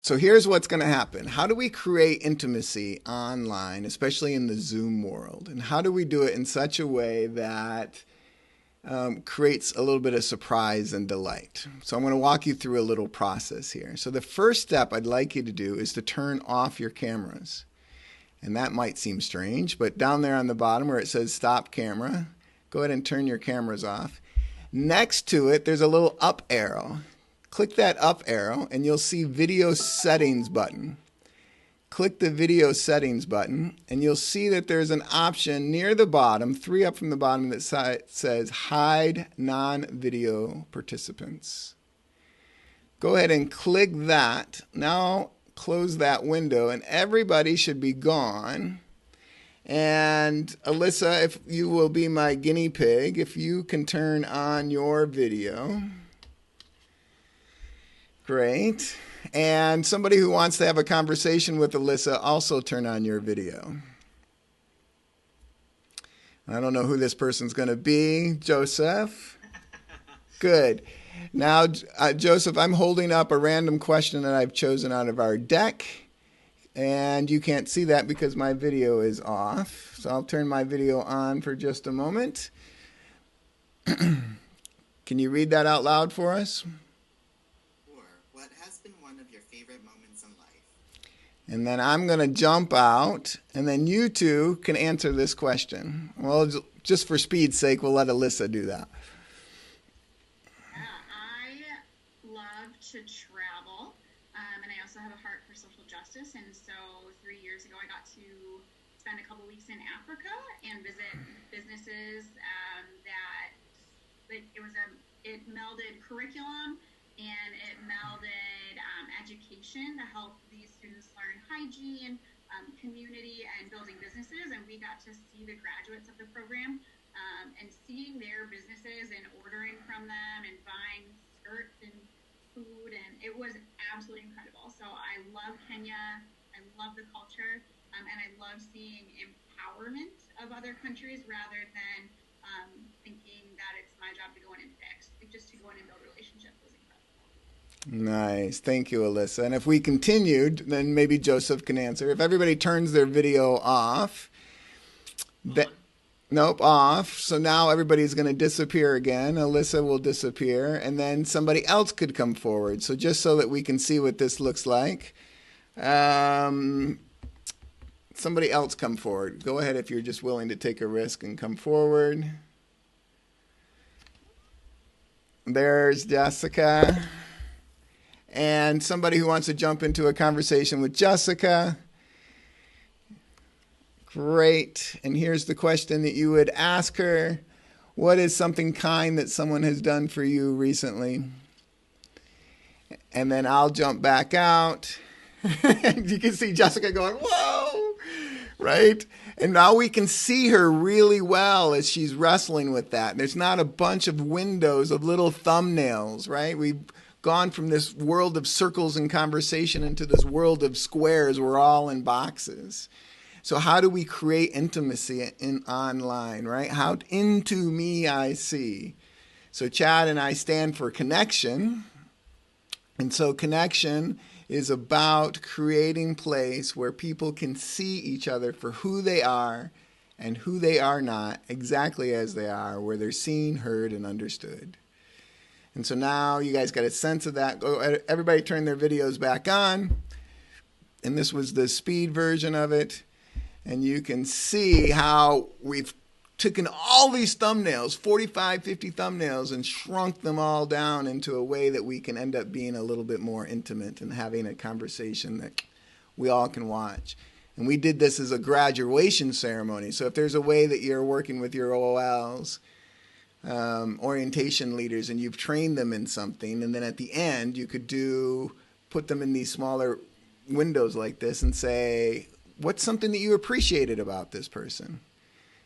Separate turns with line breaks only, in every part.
So here's what's going to happen. How do we create intimacy online, especially in the Zoom world? And how do we do it in such a way that creates a little bit of surprise and delight? So I'm going to walk you through a little process here. So the first step I'd like you to do is to turn off your cameras. And that might seem strange, but down there on the bottom where it says stop camera, go ahead and turn your cameras off. Next to it, there's a little up arrow. Click that up arrow and you'll see video settings button. Click the video settings button and you'll see that there's an option near the bottom, 3 up from the bottom, that says hide non-video participants. Go ahead and click that. Now close that window and everybody should be gone. And Alyssa, if you will be my guinea pig, if you can turn on your video. Great. And somebody who wants to have a conversation with Alyssa, also turn on your video. I don't know who this person's going to be. Joseph? Good. Now, Joseph, I'm holding up a random question that I've chosen out of our deck. And you can't see that because my video is off. So I'll turn my video on for just a moment. Can you read that out loud for us?
What has been one of your favorite moments in life?
And then I'm going to jump out, and then you two can answer this question. Well, just for speed's sake, we'll let Alyssa do that.
I love to travel, and I also have a heart for social justice. And so 3 years ago, I got to spend a couple weeks in Africa and visit businesses it melded curriculum and it melded education to help these students learn hygiene, community, and building businesses. And we got to see the graduates of the program and seeing their businesses and ordering from them and buying skirts and food. And it was absolutely incredible. So I love Kenya. I love the culture. And I love seeing empowerment of other countries rather than thinking that it's my job to go in and fix. Just to go in and build relationships was incredible.
Nice. Thank you, Alyssa. And if we continued, then maybe Joseph can answer. If everybody turns their video off, nope, off. So now everybody's going to disappear again. Alyssa will disappear, and then somebody else could come forward. So just so that we can see what this looks like, somebody else come forward. Go ahead if you're just willing to take a risk and come forward. There's Jessica. And somebody who wants to jump into a conversation with Jessica. Great. And here's the question that you would ask her. What is something kind that someone has done for you recently? And then I'll jump back out. You can see Jessica going, whoa, right? And now we can see her really well as she's wrestling with that. There's not a bunch of windows of little thumbnails, right? We've gone from this world of circles and conversation into this world of squares. We're all in boxes. So how do we create intimacy in online, right? How into me I see. So Chad and I stand for connection. And so connection is about creating a place where people can see each other for who they are and who they are not, exactly as they are, where they're seen, heard, and understood. And so now you guys got a sense of that. Everybody turn their videos back on. And this was the speed version of it. And you can see how we've taken all these thumbnails, 45, 50 thumbnails, and shrunk them all down into a way that we can end up being a little bit more intimate and having a conversation that we all can watch. And we did this as a graduation ceremony. So if there's a way that you're working with your OLs, orientation leaders, and you've trained them in something, and then at the end you could put them in these smaller windows like this and say, what's something that you appreciated about this person?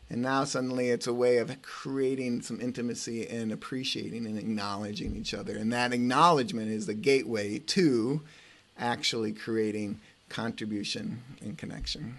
And now suddenly it's a way of creating some intimacy and appreciating and acknowledging each other. And that acknowledgement is the gateway to actually creating contribution and connection.